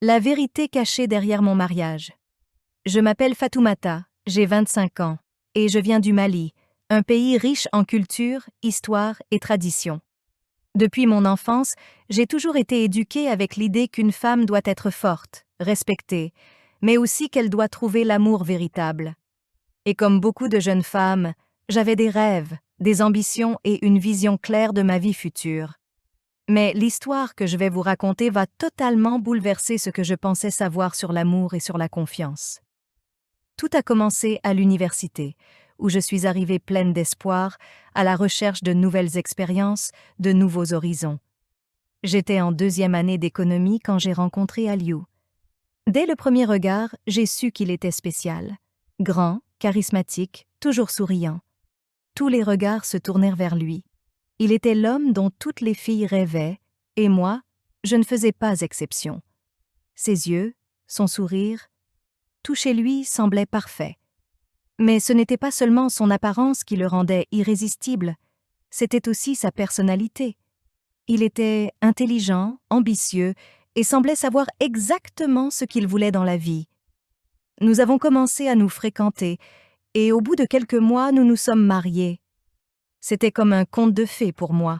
La vérité cachée derrière mon mariage. Je m'appelle Fatoumata, j'ai 25 ans, et je viens du Mali, un pays riche en culture, histoire et tradition. Depuis mon enfance, j'ai toujours été éduquée avec l'idée qu'une femme doit être forte, respectée, mais aussi qu'elle doit trouver l'amour véritable. Et comme beaucoup de jeunes femmes, j'avais des rêves, des ambitions et une vision claire de ma vie future. Mais l'histoire que je vais vous raconter va totalement bouleverser ce que je pensais savoir sur l'amour et sur la confiance. Tout a commencé à l'université, où je suis arrivée pleine d'espoir, à la recherche de nouvelles expériences, de nouveaux horizons. J'étais en 2e année d'économie quand j'ai rencontré Aliou. Dès le premier regard, j'ai su qu'il était spécial. Grand, charismatique, toujours souriant. Tous les regards se tournèrent vers lui. Il était l'homme dont toutes les filles rêvaient, et moi, je ne faisais pas exception. Ses yeux, son sourire, tout chez lui semblait parfait. Mais ce n'était pas seulement son apparence qui le rendait irrésistible, c'était aussi sa personnalité. Il était intelligent, ambitieux, et semblait savoir exactement ce qu'il voulait dans la vie. Nous avons commencé à nous fréquenter, et au bout de quelques mois, nous nous sommes mariés. C'était comme un conte de fées pour moi.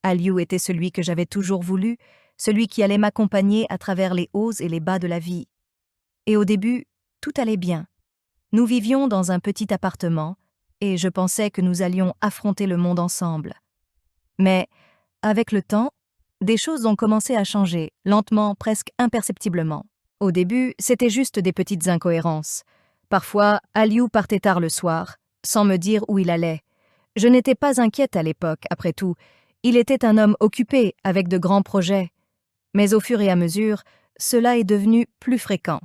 Aliou était celui que j'avais toujours voulu, celui qui allait m'accompagner à travers les hauts et les bas de la vie. Et au début, tout allait bien. Nous vivions dans un petit appartement, et je pensais que nous allions affronter le monde ensemble. Mais, avec le temps, des choses ont commencé à changer, lentement, presque imperceptiblement. Au début, c'était juste des petites incohérences. Parfois, Aliou partait tard le soir, sans me dire où il allait. Je n'étais pas inquiète à l'époque, après tout. Il était un homme occupé, avec de grands projets. Mais au fur et à mesure, cela est devenu plus fréquent.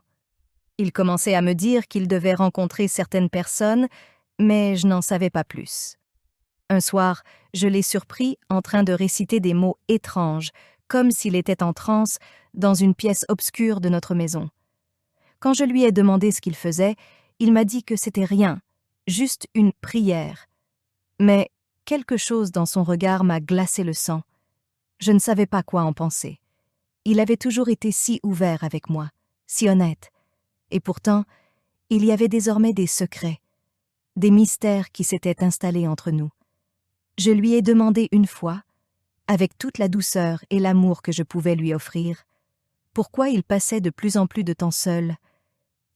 Il commençait à me dire qu'il devait rencontrer certaines personnes, mais je n'en savais pas plus. Un soir, je l'ai surpris en train de réciter des mots étranges, comme s'il était en transe, dans une pièce obscure de notre maison. Quand je lui ai demandé ce qu'il faisait, il m'a dit que c'était rien, juste une prière. Mais quelque chose dans son regard m'a glacé le sang. Je ne savais pas quoi en penser. Il avait toujours été si ouvert avec moi, si honnête. Et pourtant, il y avait désormais des secrets, des mystères qui s'étaient installés entre nous. Je lui ai demandé une fois, avec toute la douceur et l'amour que je pouvais lui offrir, pourquoi il passait de plus en plus de temps seul.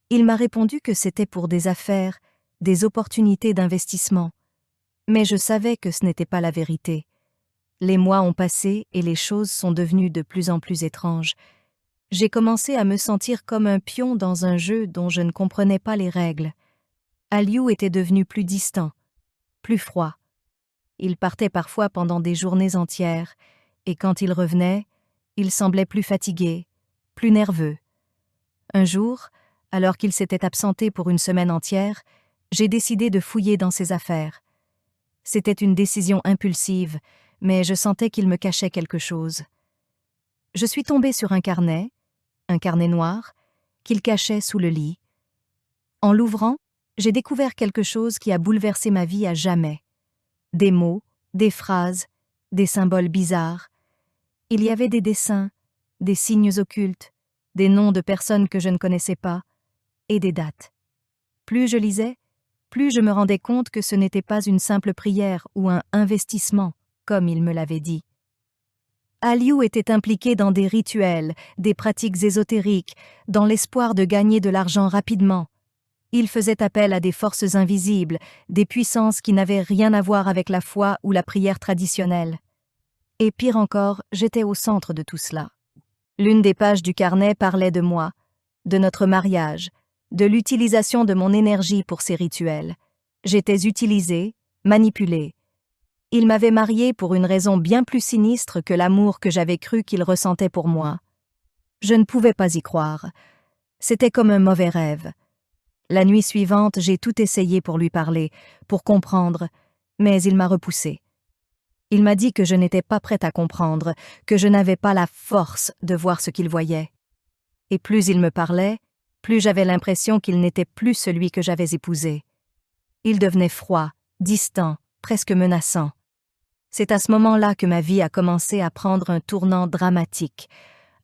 Il m'a répondu que c'était pour des affaires, des opportunités d'investissement. Mais je savais que ce n'était pas la vérité. Les mois ont passé et les choses sont devenues de plus en plus étranges. J'ai commencé à me sentir comme un pion dans un jeu dont je ne comprenais pas les règles. Aliou était devenu plus distant, plus froid. Il partait parfois pendant des journées entières, et quand il revenait, il semblait plus fatigué, plus nerveux. Un jour, alors qu'il s'était absenté pour une semaine entière, j'ai décidé de fouiller dans ses affaires. C'était une décision impulsive, mais je sentais qu'il me cachait quelque chose. Je suis tombée sur un carnet noir, qu'il cachait sous le lit. En l'ouvrant, j'ai découvert quelque chose qui a bouleversé ma vie à jamais. Des mots, des phrases, des symboles bizarres. Il y avait des dessins, des signes occultes, des noms de personnes que je ne connaissais pas, et des dates. Plus je lisais, plus je me rendais compte que ce n'était pas une simple prière ou un investissement, comme il me l'avait dit. Aliou était impliqué dans des rituels, des pratiques ésotériques, dans l'espoir de gagner de l'argent rapidement. Il faisait appel à des forces invisibles, des puissances qui n'avaient rien à voir avec la foi ou la prière traditionnelle. Et pire encore, j'étais au centre de tout cela. L'une des pages du carnet parlait de moi, de notre mariage, de l'utilisation de mon énergie pour ces rituels. J'étais utilisée, manipulée. Il m'avait mariée pour une raison bien plus sinistre que l'amour que j'avais cru qu'il ressentait pour moi. Je ne pouvais pas y croire. C'était comme un mauvais rêve. La nuit suivante, j'ai tout essayé pour lui parler, pour comprendre, mais il m'a repoussée. Il m'a dit que je n'étais pas prête à comprendre, que je n'avais pas la force de voir ce qu'il voyait. Et plus il me parlait, plus j'avais l'impression qu'il n'était plus celui que j'avais épousé. Il devenait froid, distant, presque menaçant. C'est à ce moment-là que ma vie a commencé à prendre un tournant dramatique,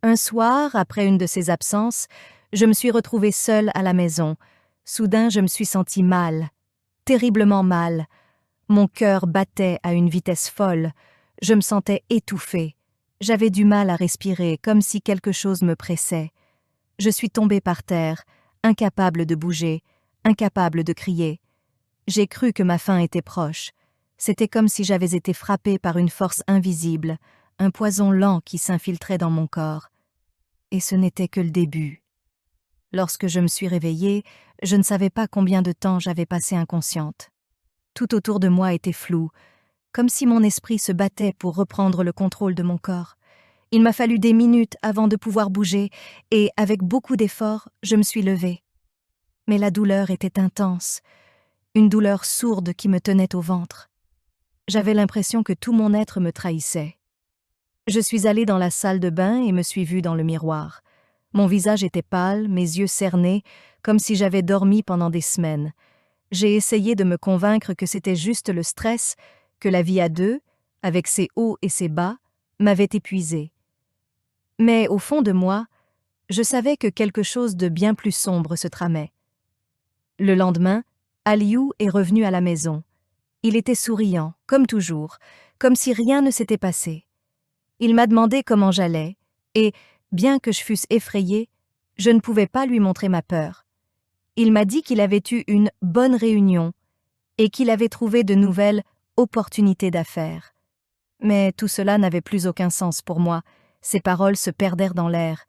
Un soir, après une de ces absences, je me suis retrouvée seule à la maison. Soudain, je me suis sentie mal, terriblement mal. Mon cœur battait à une vitesse folle. Je me sentais étouffée. J'avais du mal à respirer, comme si quelque chose me pressait. Je suis tombée par terre, incapable de bouger, incapable de crier. J'ai cru que ma fin était proche. C'était comme si j'avais été frappée par une force invisible, un poison lent qui s'infiltrait dans mon corps. Et ce n'était que le début. Lorsque je me suis réveillée, je ne savais pas combien de temps j'avais passé inconsciente. Tout autour de moi était flou, comme si mon esprit se battait pour reprendre le contrôle de mon corps. Il m'a fallu des minutes avant de pouvoir bouger, et avec beaucoup d'efforts, je me suis levée. Mais la douleur était intense, une douleur sourde qui me tenait au ventre. J'avais l'impression que tout mon être me trahissait. Je suis allée dans la salle de bain et me suis vue dans le miroir. Mon visage était pâle, mes yeux cernés, comme si j'avais dormi pendant des semaines. J'ai essayé de me convaincre que c'était juste le stress, que la vie à deux, avec ses hauts et ses bas, m'avait épuisée. Mais au fond de moi, je savais que quelque chose de bien plus sombre se tramait. Le lendemain, Aliou est revenu à la maison. Il était souriant, comme toujours, comme si rien ne s'était passé. Il m'a demandé comment j'allais, et, bien que je fusse effrayée, je ne pouvais pas lui montrer ma peur. Il m'a dit qu'il avait eu une bonne réunion et qu'il avait trouvé de nouvelles opportunités d'affaires. Mais tout cela n'avait plus aucun sens pour moi. Ses paroles se perdèrent dans l'air.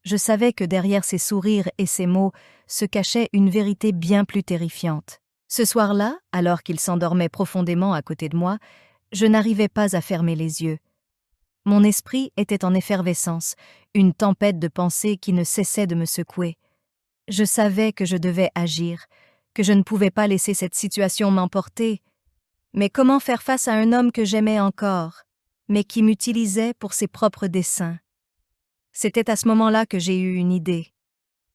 Je savais que derrière ses sourires et ses mots se cachait une vérité bien plus terrifiante. Ce soir-là, alors qu'il s'endormait profondément à côté de moi, je n'arrivais pas à fermer les yeux. Mon esprit était en effervescence, une tempête de pensées qui ne cessait de me secouer. Je savais que je devais agir, que je ne pouvais pas laisser cette situation m'emporter. Mais comment faire face à un homme que j'aimais encore, mais qui m'utilisait pour ses propres desseins? C'était à ce moment-là que j'ai eu une idée.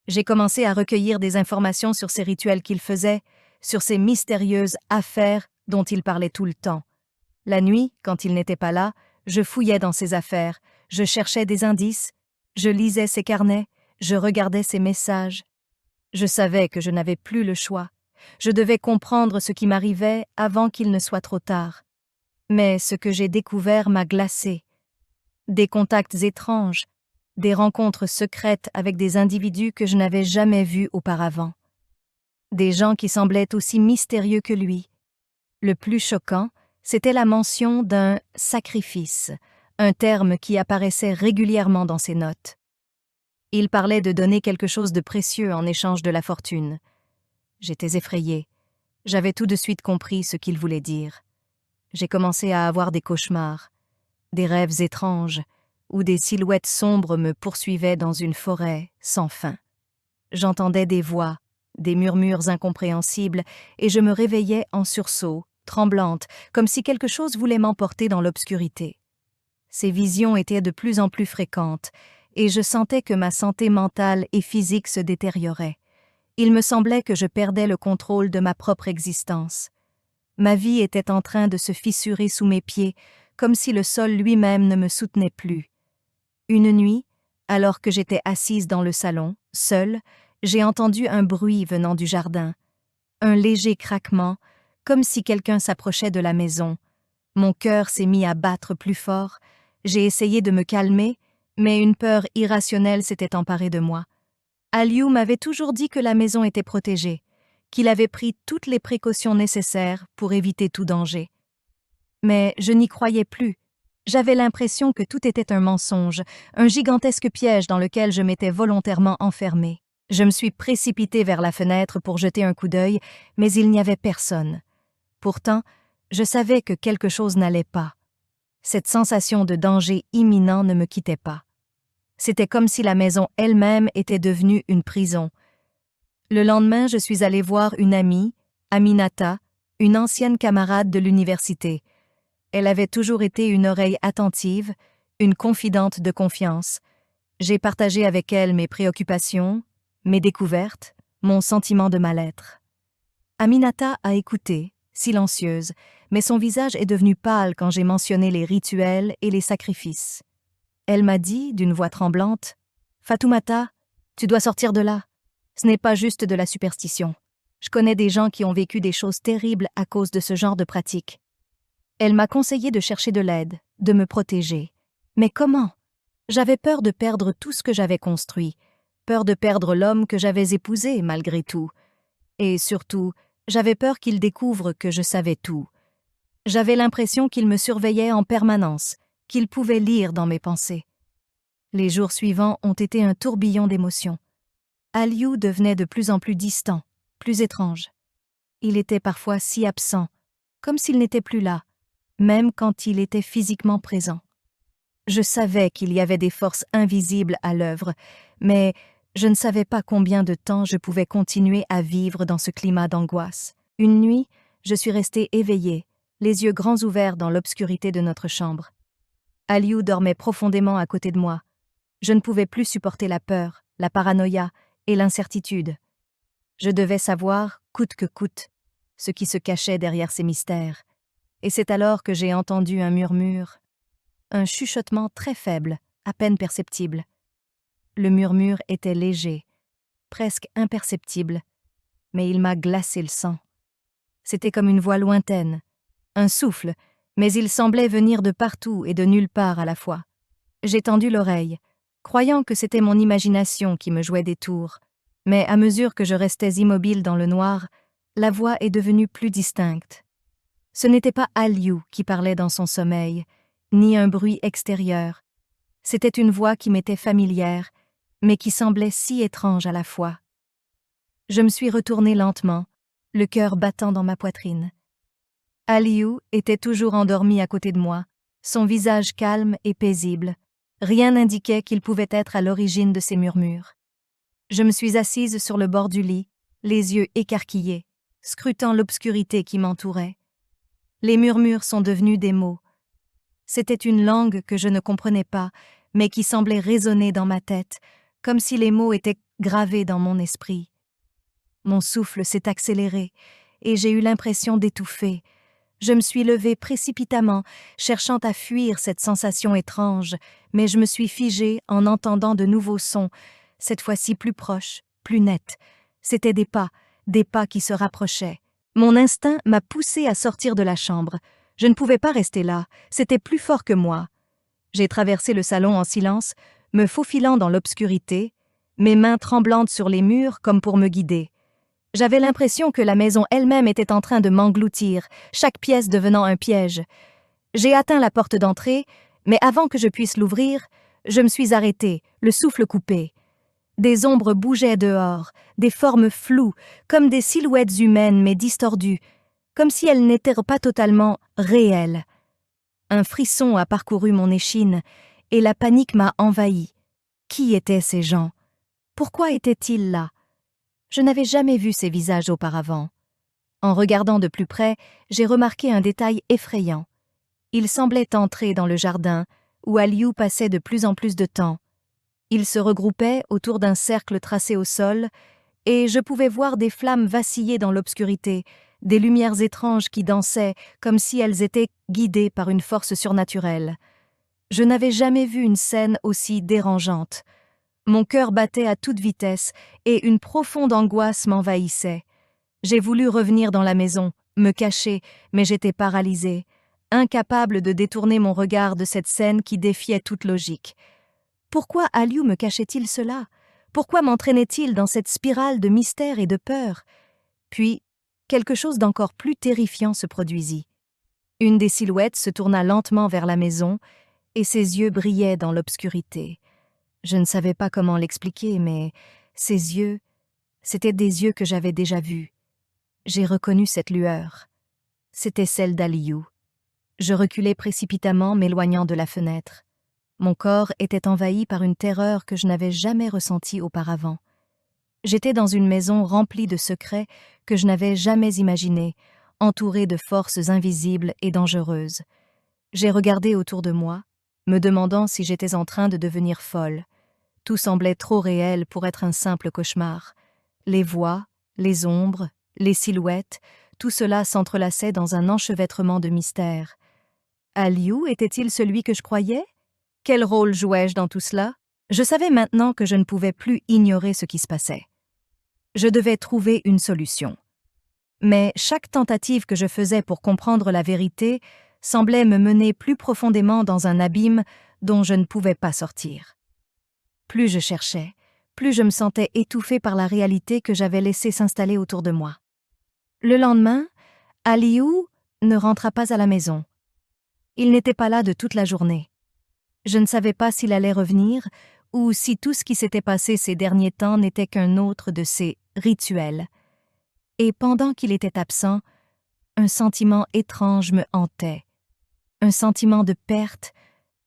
J'ai commencé à recueillir des informations sur ces rituels qu'il faisait, sur ces mystérieuses affaires dont il parlait tout le temps. La nuit, quand il n'était pas là, je fouillais dans ses affaires, je cherchais des indices, je lisais ses carnets, je regardais ses messages. Je savais que je n'avais plus le choix. Je devais comprendre ce qui m'arrivait avant qu'il ne soit trop tard. Mais ce que j'ai découvert m'a glacée. Des contacts étranges, des rencontres secrètes avec des individus que je n'avais jamais vus auparavant. Des gens qui semblaient aussi mystérieux que lui. Le plus choquant, c'était la mention d'un « sacrifice », un terme qui apparaissait régulièrement dans ses notes. Il parlait de donner quelque chose de précieux en échange de la fortune. J'étais effrayée. J'avais tout de suite compris ce qu'il voulait dire. J'ai commencé à avoir des cauchemars, des rêves étranges, où des silhouettes sombres me poursuivaient dans une forêt sans fin. J'entendais des voix, des murmures incompréhensibles, et je me réveillais en sursaut, tremblante, comme si quelque chose voulait m'emporter dans l'obscurité. Ces visions étaient de plus en plus fréquentes, et je sentais que ma santé mentale et physique se détériorait. Il me semblait que je perdais le contrôle de ma propre existence. Ma vie était en train de se fissurer sous mes pieds, comme si le sol lui-même ne me soutenait plus. Une nuit, alors que j'étais assise dans le salon, seule, j'ai entendu un bruit venant du jardin. Un léger craquement, comme si quelqu'un s'approchait de la maison. Mon cœur s'est mis à battre plus fort. J'ai essayé de me calmer, mais une peur irrationnelle s'était emparée de moi. Aliou m'avait toujours dit que la maison était protégée, qu'il avait pris toutes les précautions nécessaires pour éviter tout danger. Mais je n'y croyais plus. J'avais l'impression que tout était un mensonge, un gigantesque piège dans lequel je m'étais volontairement enfermée. Je me suis précipitée vers la fenêtre pour jeter un coup d'œil, mais il n'y avait personne. Pourtant, je savais que quelque chose n'allait pas. Cette sensation de danger imminent ne me quittait pas. C'était comme si la maison elle-même était devenue une prison. Le lendemain, je suis allée voir une amie, Aminata, une ancienne camarade de l'université. Elle avait toujours été une oreille attentive, une confidente de confiance. J'ai partagé avec elle mes préoccupations, mes découvertes, mon sentiment de mal-être. Aminata a écouté, silencieuse, mais son visage est devenu pâle quand j'ai mentionné les rituels et les sacrifices. Elle m'a dit, d'une voix tremblante, « Fatoumata, tu dois sortir de là. Ce n'est pas juste de la superstition. Je connais des gens qui ont vécu des choses terribles à cause de ce genre de pratique. » Elle m'a conseillé de chercher de l'aide, de me protéger. Mais comment? J'avais peur de perdre tout ce que j'avais construit, peur de perdre l'homme que j'avais épousé malgré tout. Et surtout, j'avais peur qu'il découvre que je savais tout. J'avais l'impression qu'il me surveillait en permanence, qu'il pouvait lire dans mes pensées. Les jours suivants ont été un tourbillon d'émotions. Aliou devenait de plus en plus distant, plus étrange. Il était parfois si absent, comme s'il n'était plus là, même quand il était physiquement présent. Je savais qu'il y avait des forces invisibles à l'œuvre, mais je ne savais pas combien de temps je pouvais continuer à vivre dans ce climat d'angoisse. Une nuit, je suis restée éveillée, les yeux grands ouverts dans l'obscurité de notre chambre. Aliou dormait profondément à côté de moi. Je ne pouvais plus supporter la peur, la paranoïa et l'incertitude. Je devais savoir, coûte que coûte, ce qui se cachait derrière ces mystères. Et c'est alors que j'ai entendu un murmure, un chuchotement très faible, à peine perceptible. Le murmure était léger, presque imperceptible, mais il m'a glacé le sang. C'était comme une voix lointaine, un souffle, mais il semblait venir de partout et de nulle part à la fois. J'ai tendu l'oreille, croyant que c'était mon imagination qui me jouait des tours, mais à mesure que je restais immobile dans le noir, la voix est devenue plus distincte. Ce n'était pas Aliou qui parlait dans son sommeil, ni un bruit extérieur. C'était une voix qui m'était familière, mais qui semblait si étrange à la fois. Je me suis retournée lentement, le cœur battant dans ma poitrine. Aliou était toujours endormi à côté de moi, son visage calme et paisible. Rien n'indiquait qu'il pouvait être à l'origine de ces murmures. Je me suis assise sur le bord du lit, les yeux écarquillés, scrutant l'obscurité qui m'entourait. Les murmures sont devenus des mots. C'était une langue que je ne comprenais pas, mais qui semblait résonner dans ma tête, comme si les mots étaient gravés dans mon esprit. Mon souffle s'est accéléré, et j'ai eu l'impression d'étouffer. Je me suis levée précipitamment, cherchant à fuir cette sensation étrange, mais je me suis figée en entendant de nouveaux sons, cette fois-ci plus proches, plus nets. C'étaient des pas qui se rapprochaient. Mon instinct m'a poussée à sortir de la chambre. Je ne pouvais pas rester là, c'était plus fort que moi. J'ai traversé le salon en silence, me faufilant dans l'obscurité, mes mains tremblantes sur les murs comme pour me guider. J'avais l'impression que la maison elle-même était en train de m'engloutir, chaque pièce devenant un piège. J'ai atteint la porte d'entrée, mais avant que je puisse l'ouvrir, je me suis arrêtée, le souffle coupé. Des ombres bougeaient dehors, des formes floues, comme des silhouettes humaines mais distordues, comme si elles n'étaient pas totalement réelles. Un frisson a parcouru mon échine, et la panique m'a envahi. Qui étaient ces gens? Pourquoi étaient-ils là? Je n'avais jamais vu ces visages auparavant. En regardant de plus près, j'ai remarqué un détail effrayant. Ils semblaient entrer dans le jardin, où Aliou passait de plus en plus de temps. Ils se regroupaient autour d'un cercle tracé au sol, et je pouvais voir des flammes vaciller dans l'obscurité, des lumières étranges qui dansaient comme si elles étaient guidées par une force surnaturelle. Je n'avais jamais vu une scène aussi dérangeante. Mon cœur battait à toute vitesse et une profonde angoisse m'envahissait. J'ai voulu revenir dans la maison, me cacher, mais j'étais paralysée, incapable de détourner mon regard de cette scène qui défiait toute logique. Pourquoi Aliou me cachait-il cela? Pourquoi m'entraînait-il dans cette spirale de mystère et de peur? Puis, quelque chose d'encore plus terrifiant se produisit. Une des silhouettes se tourna lentement vers la maison et ses yeux brillaient dans l'obscurité. Je ne savais pas comment l'expliquer, mais ces yeux, c'étaient des yeux que j'avais déjà vus. J'ai reconnu cette lueur. C'était celle d'Aliou. Je reculai précipitamment, m'éloignant de la fenêtre. Mon corps était envahi par une terreur que je n'avais jamais ressentie auparavant. J'étais dans une maison remplie de secrets que je n'avais jamais imaginés, entourée de forces invisibles et dangereuses. J'ai regardé autour de moi, me demandant si j'étais en train de devenir folle. Tout semblait trop réel pour être un simple cauchemar. Les voix, les ombres, les silhouettes, tout cela s'entrelaçait dans un enchevêtrement de mystères. Aliou était-il celui que je croyais? Quel rôle jouais-je dans tout cela? Je savais maintenant que je ne pouvais plus ignorer ce qui se passait. Je devais trouver une solution. Mais chaque tentative que je faisais pour comprendre la vérité semblait me mener plus profondément dans un abîme dont je ne pouvais pas sortir. Plus je cherchais, plus je me sentais étouffée par la réalité que j'avais laissée s'installer autour de moi. Le lendemain, Aliou ne rentra pas à la maison. Il n'était pas là de toute la journée. Je ne savais pas s'il allait revenir ou si tout ce qui s'était passé ces derniers temps n'était qu'un autre de ces rituels. Et pendant qu'il était absent, un sentiment étrange me hantait. Un sentiment de perte,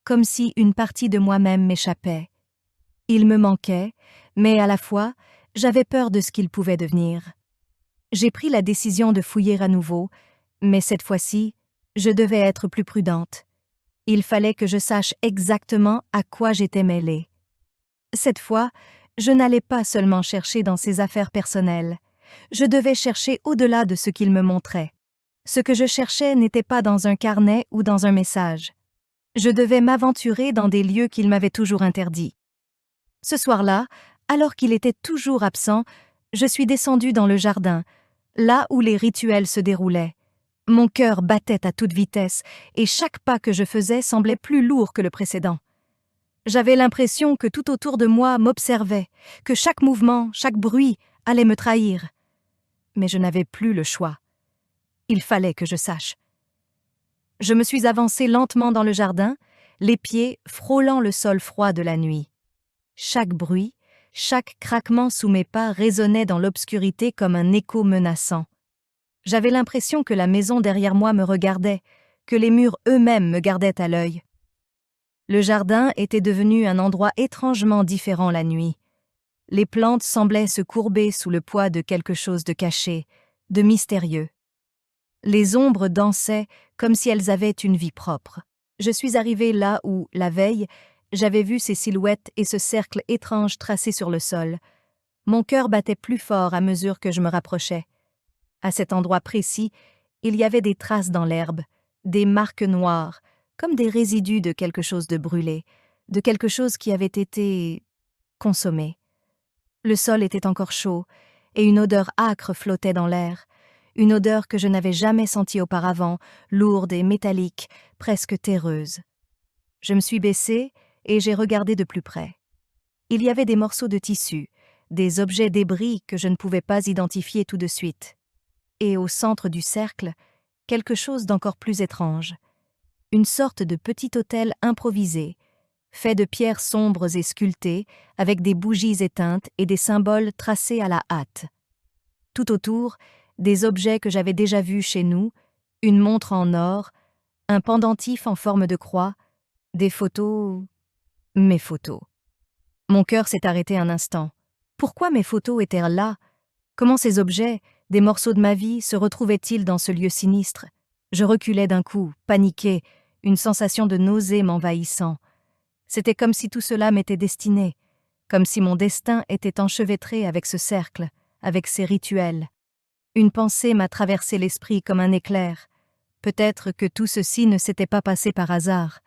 comme si une partie de moi-même m'échappait. Il me manquait, mais à la fois, j'avais peur de ce qu'il pouvait devenir. J'ai pris la décision de fouiller à nouveau, mais cette fois-ci, je devais être plus prudente. Il fallait que je sache exactement à quoi j'étais mêlée. Cette fois, je n'allais pas seulement chercher dans ses affaires personnelles. Je devais chercher au-delà de ce qu'il me montrait. Ce que je cherchais n'était pas dans un carnet ou dans un message. Je devais m'aventurer dans des lieux qu'il m'avait toujours interdits. Ce soir-là, alors qu'il était toujours absent, je suis descendue dans le jardin, là où les rituels se déroulaient. Mon cœur battait à toute vitesse, et chaque pas que je faisais semblait plus lourd que le précédent. J'avais l'impression que tout autour de moi m'observait, que chaque mouvement, chaque bruit allait me trahir. Mais je n'avais plus le choix. Il fallait que je sache. Je me suis avancée lentement dans le jardin, les pieds frôlant le sol froid de la nuit. Chaque bruit, chaque craquement sous mes pas résonnait dans l'obscurité comme un écho menaçant. J'avais l'impression que la maison derrière moi me regardait, que les murs eux-mêmes me gardaient à l'œil. Le jardin était devenu un endroit étrangement différent la nuit. Les plantes semblaient se courber sous le poids de quelque chose de caché, de mystérieux. Les ombres dansaient comme si elles avaient une vie propre. Je suis arrivée là où, la veille, j'avais vu ces silhouettes et ce cercle étrange tracé sur le sol. Mon cœur battait plus fort à mesure que je me rapprochais. À cet endroit précis, il y avait des traces dans l'herbe, des marques noires, comme des résidus de quelque chose de brûlé, de quelque chose qui avait été consommé. Le sol était encore chaud, et une odeur âcre flottait dans l'air, une odeur que je n'avais jamais sentie auparavant, lourde et métallique, presque terreuse. Je me suis baissée et j'ai regardé de plus près. Il y avait des morceaux de tissu, des objets débris que je ne pouvais pas identifier tout de suite. Et au centre du cercle, quelque chose d'encore plus étrange. Une sorte de petit autel improvisé, fait de pierres sombres et sculptées, avec des bougies éteintes et des symboles tracés à la hâte. Tout autour, des objets que j'avais déjà vus chez nous, une montre en or, un pendentif en forme de croix, des photos... Mes photos. Mon cœur s'est arrêté un instant. Pourquoi mes photos étaient là? Comment ces objets, des morceaux de ma vie, se retrouvaient-ils dans ce lieu sinistre? Je reculais d'un coup, paniquée, une sensation de nausée m'envahissant. C'était comme si tout cela m'était destiné, comme si mon destin était enchevêtré avec ce cercle, avec ces rituels. Une pensée m'a traversé l'esprit comme un éclair. Peut-être que tout ceci ne s'était pas passé par hasard.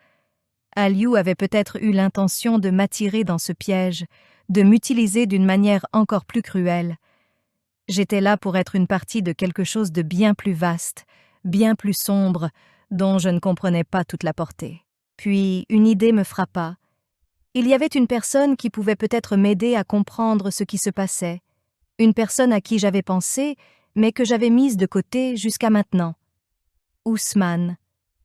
Aliou avait peut-être eu l'intention de m'attirer dans ce piège, de m'utiliser d'une manière encore plus cruelle. J'étais là pour être une partie de quelque chose de bien plus vaste, bien plus sombre, dont je ne comprenais pas toute la portée. Puis une idée me frappa. Il y avait une personne qui pouvait peut-être m'aider à comprendre ce qui se passait, une personne à qui j'avais pensé, mais que j'avais mise de côté jusqu'à maintenant. Ousmane,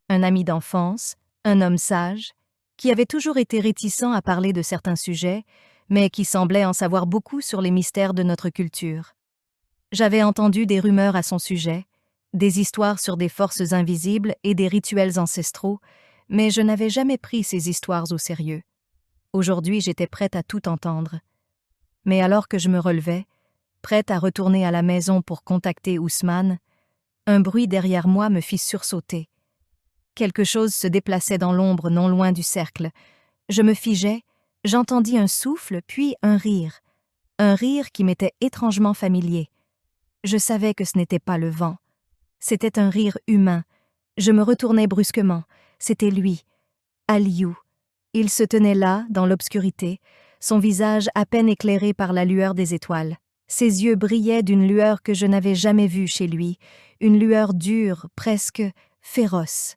un ami d'enfance, un homme sage, qui avait toujours été réticent à parler de certains sujets, mais qui semblait en savoir beaucoup sur les mystères de notre culture. J'avais entendu des rumeurs à son sujet, des histoires sur des forces invisibles et des rituels ancestraux, mais je n'avais jamais pris ces histoires au sérieux. Aujourd'hui, j'étais prête à tout entendre. Mais alors que je me relevais, prête à retourner à la maison pour contacter Ousmane, un bruit derrière moi me fit sursauter. Quelque chose se déplaçait dans l'ombre non loin du cercle. Je me figeai, j'entendis un souffle puis un rire qui m'était étrangement familier. Je savais que ce n'était pas le vent. C'était un rire humain. Je me retournai brusquement. C'était lui, Aliou. Il se tenait là, dans l'obscurité, son visage à peine éclairé par la lueur des étoiles. Ses yeux brillaient d'une lueur que je n'avais jamais vue chez lui, une lueur dure, presque féroce.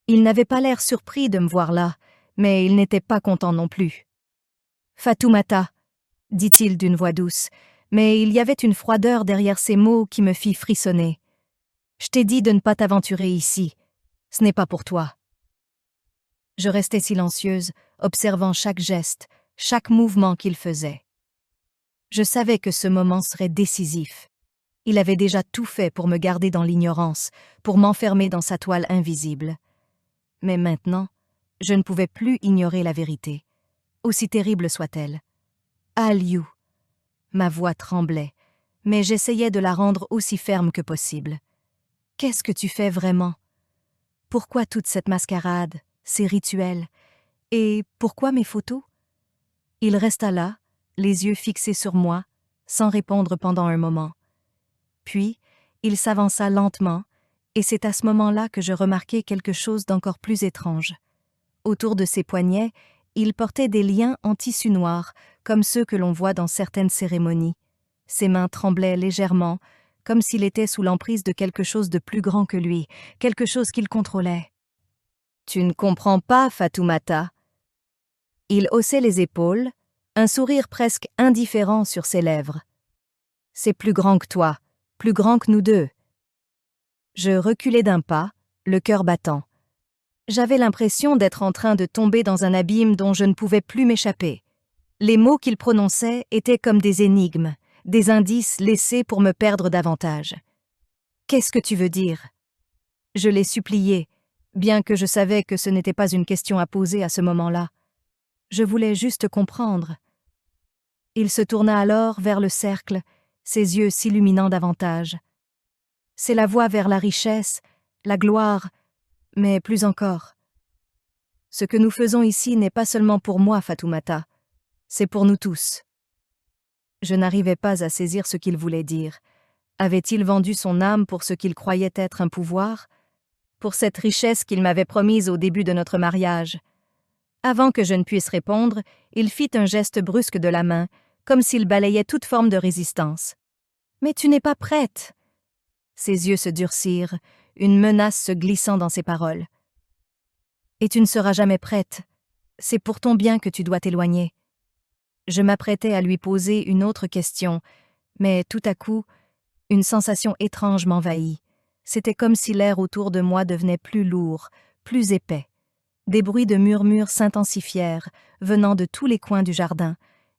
Il n'avait pas l'air surpris de me voir là, mais il n'était pas content non plus. « Fatoumata » dit-il d'une voix douce, mais il y avait une froideur derrière ces mots qui me fit frissonner. « Je t'ai dit de ne pas t'aventurer ici. Ce n'est pas pour toi. » Je restais silencieuse, observant chaque geste, chaque mouvement qu'il faisait. Je savais que ce moment serait décisif. Il avait déjà tout fait pour me garder dans l'ignorance, pour m'enfermer dans sa toile invisible. Mais maintenant, je ne pouvais plus ignorer la vérité, aussi terrible soit-elle. « Aliou !» Ma voix tremblait, mais j'essayais de la rendre aussi ferme que possible. « Qu'est-ce que tu fais vraiment? Pourquoi toute cette mascarade, ces rituels? Et pourquoi mes photos ?» Il resta là, les yeux fixés sur moi, sans répondre pendant un moment. Puis, il s'avança lentement, et c'est à ce moment-là que je remarquai quelque chose d'encore plus étrange. Autour de ses poignets, il portait des liens en tissu noir, comme ceux que l'on voit dans certaines cérémonies. Ses mains tremblaient légèrement, comme s'il était sous l'emprise de quelque chose de plus grand que lui, quelque chose qu'il contrôlait. « Tu ne comprends pas, Fatoumata. » Il haussait les épaules, un sourire presque indifférent sur ses lèvres. « C'est plus grand que toi, plus grand que nous deux. » Je reculai d'un pas, le cœur battant. J'avais l'impression d'être en train de tomber dans un abîme dont je ne pouvais plus m'échapper. Les mots qu'il prononçait étaient comme des énigmes, des indices laissés pour me perdre davantage. « Qu'est-ce que tu veux dire ?» Je l'ai supplié, bien que je savais que ce n'était pas une question à poser à ce moment-là. Je voulais juste comprendre. Il se tourna alors vers le cercle, ses yeux s'illuminant davantage. « C'est la voie vers la richesse, la gloire, mais plus encore. Ce que nous faisons ici n'est pas seulement pour moi, Fatoumata, c'est pour nous tous. » Je n'arrivais pas à saisir ce qu'il voulait dire. Avait-il vendu son âme pour ce qu'il croyait être un pouvoir? Pour cette richesse qu'il m'avait promise au début de notre mariage? Avant que je ne puisse répondre, il fit un geste brusque de la main, comme s'il balayait toute forme de résistance. « Mais tu n'es pas prête !» Ses yeux se durcirent, une menace se glissant dans ses paroles. « Et tu ne seras jamais prête. C'est pour ton bien que tu dois t'éloigner. » Je m'apprêtais à lui poser une autre question, mais tout à coup, une sensation étrange m'envahit. C'était comme si l'air autour de moi devenait plus lourd, plus épais. Des bruits de murmures s'intensifièrent, venant de tous les coins du jardin,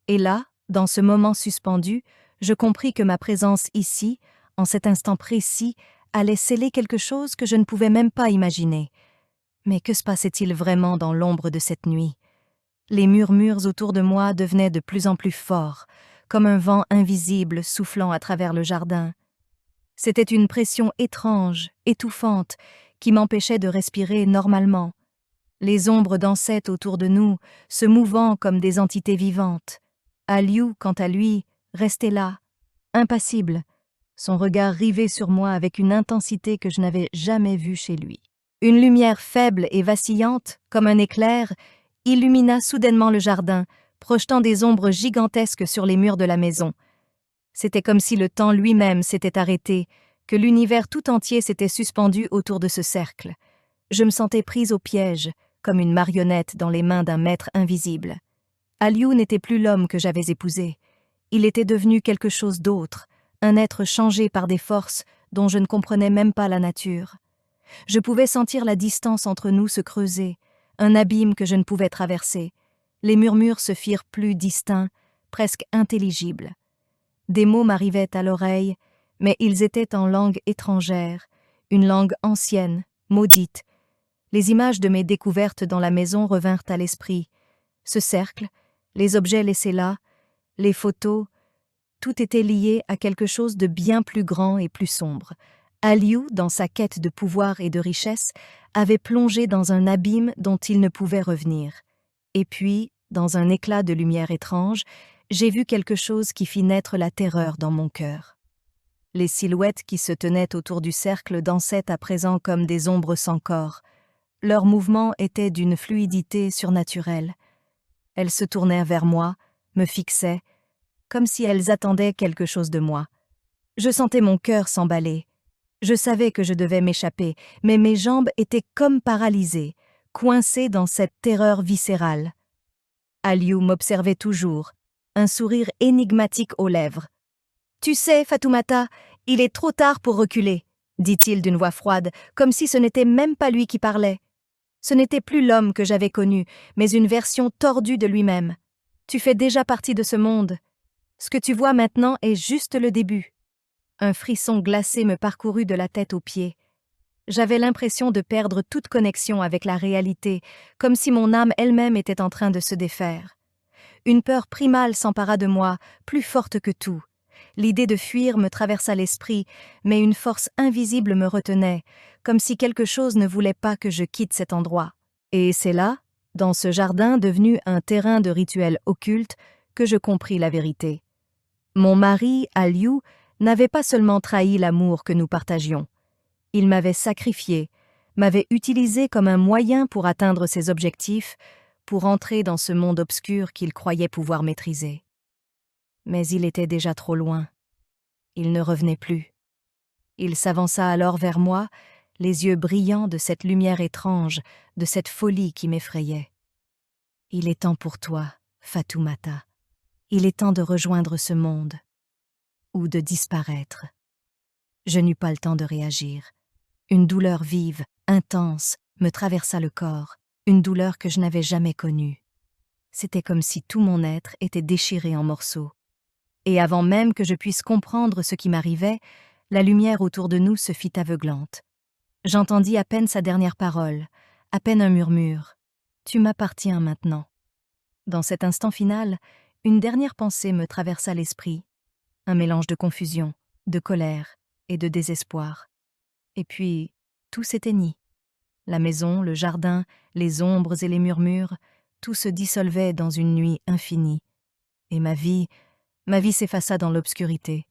et là, dans ce moment suspendu, je compris que ma présence ici, en cet instant précis, allait sceller quelque chose que je ne pouvais même pas imaginer. Mais que se passait-il vraiment dans l'ombre de cette nuit? Les murmures autour de moi devenaient de plus en plus forts, comme un vent invisible soufflant à travers le jardin. C'était une pression étrange, étouffante, qui m'empêchait de respirer normalement. Les ombres dansaient autour de nous, se mouvant comme des entités vivantes. Aliou, quant à lui, restait là, impassible, son regard rivé sur moi avec une intensité que je n'avais jamais vue chez lui. Une lumière faible et vacillante, comme un éclair, illumina soudainement le jardin, projetant des ombres gigantesques sur les murs de la maison. C'était comme si le temps lui-même s'était arrêté, que l'univers tout entier s'était suspendu autour de ce cercle. Je me sentais prise au piège, comme une marionnette dans les mains d'un maître invisible. Aliou n'était plus l'homme que j'avais épousé. Il était devenu quelque chose d'autre, un être changé par des forces dont je ne comprenais même pas la nature. Je pouvais sentir la distance entre nous se creuser, un abîme que je ne pouvais traverser. Les murmures se firent plus distincts, presque intelligibles. Des mots m'arrivaient à l'oreille, mais ils étaient en langue étrangère, une langue ancienne, maudite. Les images de mes découvertes dans la maison revinrent à l'esprit. Ce cercle, les objets laissés là, les photos, tout était lié à quelque chose de bien plus grand et plus sombre. Aliou, dans sa quête de pouvoir et de richesse, avait plongé dans un abîme dont il ne pouvait revenir. Et puis, dans un éclat de lumière étrange, j'ai vu quelque chose qui fit naître la terreur dans mon cœur. Les silhouettes qui se tenaient autour du cercle dansaient à présent comme des ombres sans corps. Leurs mouvements étaient d'une fluidité surnaturelle. Elles se tournaient vers moi, me fixaient, comme si elles attendaient quelque chose de moi. Je sentais mon cœur s'emballer. Je savais que je devais m'échapper, mais mes jambes étaient comme paralysées, coincées dans cette terreur viscérale. Aliou m'observait toujours, un sourire énigmatique aux lèvres. « Tu sais, Fatoumata, il est trop tard pour reculer », dit-il d'une voix froide, comme si ce n'était même pas lui qui parlait. Ce n'était plus l'homme que j'avais connu, mais une version tordue de lui-même. Tu fais déjà partie de ce monde. Ce que tu vois maintenant est juste le début. Un frisson glacé me parcourut de la tête aux pieds. J'avais l'impression de perdre toute connexion avec la réalité, comme si mon âme elle-même était en train de se défaire. Une peur primale s'empara de moi, plus forte que tout. L'idée de fuir me traversa l'esprit, mais une force invisible me retenait, comme si quelque chose ne voulait pas que je quitte cet endroit. Et c'est là, dans ce jardin devenu un terrain de rituels occultes, que je compris la vérité. Mon mari, Aliou, n'avait pas seulement trahi l'amour que nous partagions. Il m'avait sacrifié, m'avait utilisé comme un moyen pour atteindre ses objectifs, pour entrer dans ce monde obscur qu'il croyait pouvoir maîtriser. Mais il était déjà trop loin. Il ne revenait plus. Il s'avança alors vers moi, les yeux brillants de cette lumière étrange, de cette folie qui m'effrayait. « Il est temps pour toi, Fatoumata. Il est temps de rejoindre ce monde. Ou de disparaître. » Je n'eus pas le temps de réagir. Une douleur vive, intense, me traversa le corps, une douleur que je n'avais jamais connue. C'était comme si tout mon être était déchiré en morceaux. Et avant même que je puisse comprendre ce qui m'arrivait, la lumière autour de nous se fit aveuglante. J'entendis à peine sa dernière parole, à peine un murmure. « Tu m'appartiens maintenant. » Dans cet instant final, une dernière pensée me traversa l'esprit, un mélange de confusion, de colère et de désespoir. Et puis, tout s'éteignit. La maison, le jardin, les ombres et les murmures, tout se dissolvait dans une nuit infinie. Et ma vie s'effaça dans l'obscurité.